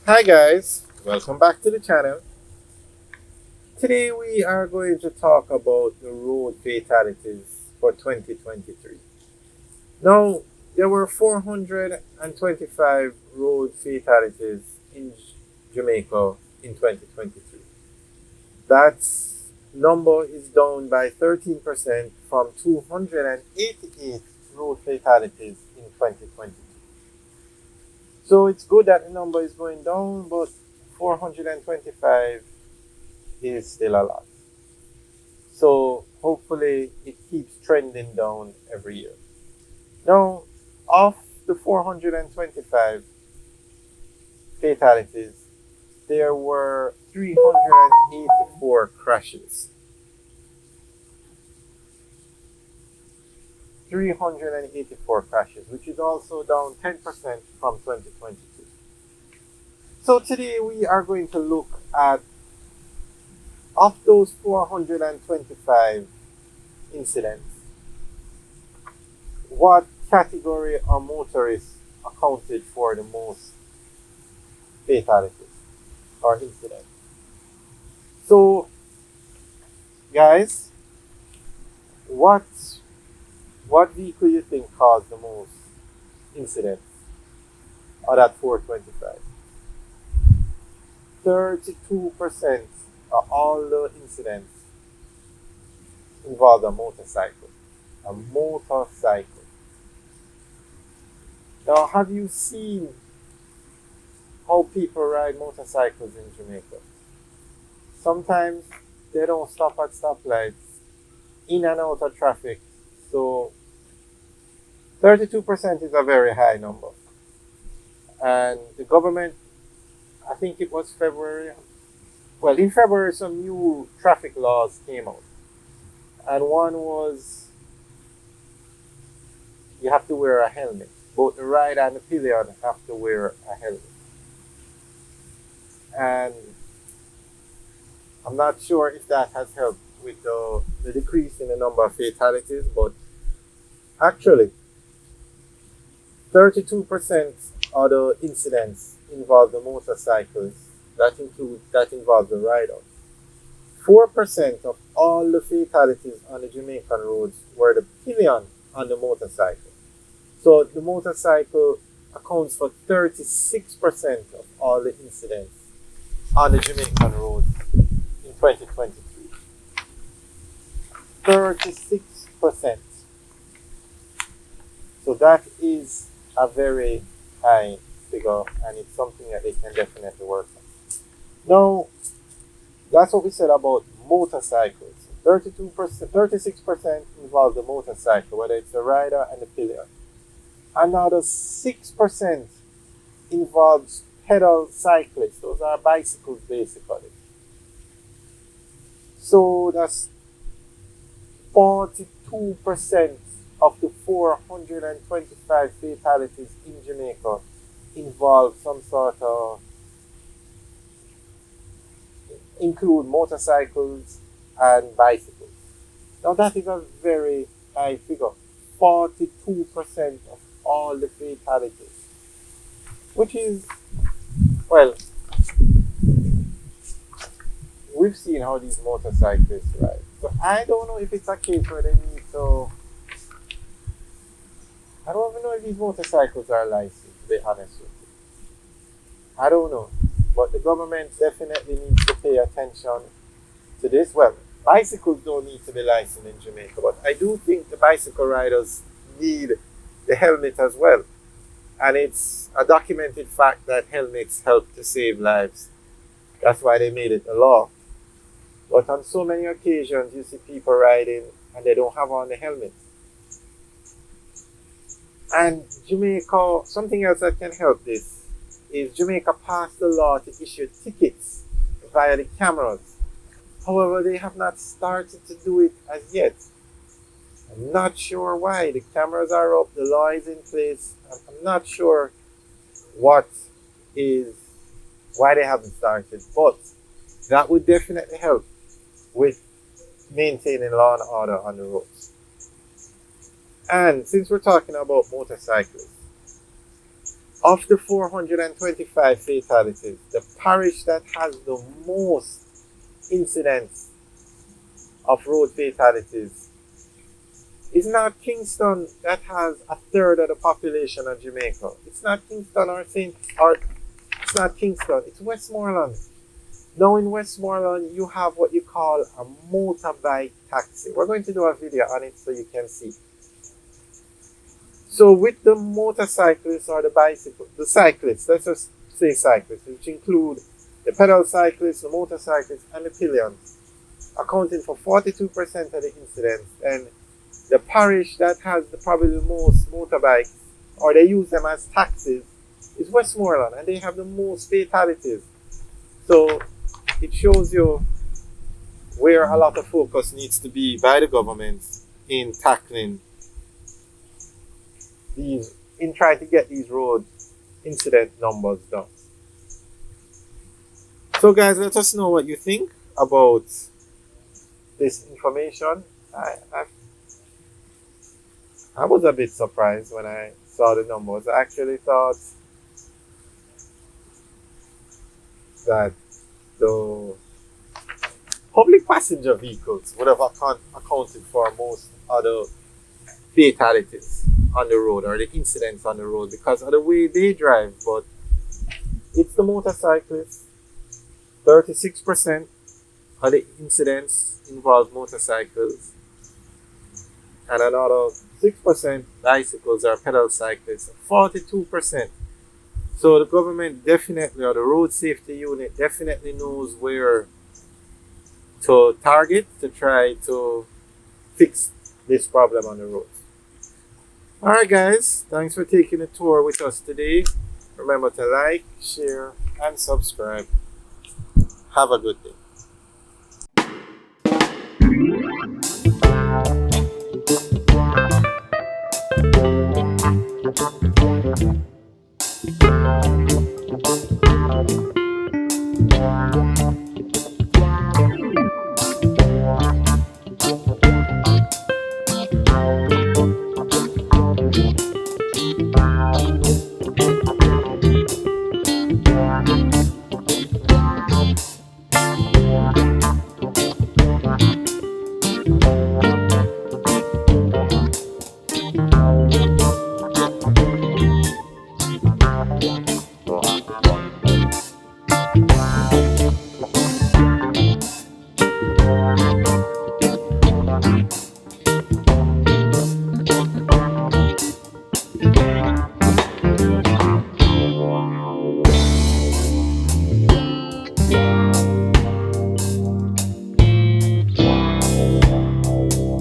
Hi guys, welcome back to the channel. Today we are going to talk about the road fatalities for 2023. Now, there were 425 road fatalities in Jamaica in 2023. That number is down by 13% from 288 road fatalities in 2022. So it's good that the number is going down, but 425 is still a lot. So hopefully it keeps trending down every year. Now, of the 425 fatalities, there were 384 crashes. 384 crashes, which is also down 10% from 2022. So today we are going to look at, of those 425 incidents, what category or motorists accounted for the most fatalities or incidents. So, guys, what vehicle you think caused the most incidents out of that 425? 32% of all the incidents involved a motorcycle. A motorcycle. Now, have you seen how people ride motorcycles in Jamaica? Sometimes they don't stop at stoplights, in and out of traffic. So 32% is a very high number. And the government, I think it was February, well, in February, some new traffic laws came out. And one was you have to wear a helmet. Both the rider and the pillion have to wear a helmet. And I'm not sure if that has helped with the decrease in the number of fatalities, but actually, 32% of the incidents involve the motorcycles. That involves the rider. 4% of all the fatalities on the Jamaican roads were the pillion on the motorcycle. So the motorcycle accounts for 36% of all the incidents on the Jamaican roads in 2023. 36%. So that is a very high figure, and it's something that they can definitely work on. Now, that's what we said about motorcycles. 32%, 36% involve the motorcycle, whether it's the rider and the pillion. Another 6% involves pedal cyclists. Those are bicycles basically. So that's 42% of the 425 fatalities in Jamaica involve some sort of, include motorcycles and bicycles. Now that is a very high figure. 42% of all the fatalities. Which is, well, we've seen how these motorcyclists ride. So I don't know if it's a case where they need to, I don't even know if these motorcycles are licensed, to be honest with you. I don't know. But the government definitely needs to pay attention to this. Well, bicycles don't need to be licensed in Jamaica, but I do think the bicycle riders need the helmet as well. And it's a documented fact that helmets help to save lives. That's why they made it a law. But on so many occasions, you see people riding and they don't have on the helmet. And Jamaica, something else that can help this is Jamaica passed the law to issue tickets via the cameras. However, they have not started to do it as yet. I'm not sure why. The cameras are up, the law is in place. I'm not sure why they haven't started, but that would definitely help with maintaining law and order on the roads. And since we're talking about motorcyclists, Of the 425 fatalities, the parish that has the most incidents of road fatalities is not Kingston, that has a third of the population of Jamaica. It's not Kingston or it's not Kingston, it's Westmoreland. Now in Westmoreland, you have what you call a motorbike taxi. We're going to do a video on it so you can see. So with the motorcyclists or the cyclists, let's just say cyclists, which include the pedal cyclists, the motorcyclists, and the pillions, accounting for 42% of the incidents. And the parish that has probably the most motorbikes, or they use them as taxis, is Westmoreland, and they have the most fatalities. So it shows you where a lot of focus needs to be by the government in tackling in trying to get these road incident numbers down. So guys, let us know what you think about this information. I was a bit surprised when I saw the numbers. I actually thought that the public passenger vehicles would have accounted for most other fatalities on the road, or the incidents on the road, because of the way they drive. But it's the motorcyclists. 36% of the incidents involve motorcycles, and another 6% bicycles or pedal cyclists. 42%. So the government definitely, or the road safety unit definitely knows where to target to try to fix this problem on the roads. Alright guys, thanks for taking a tour with us today. Remember to like, share, and subscribe. Have a good day.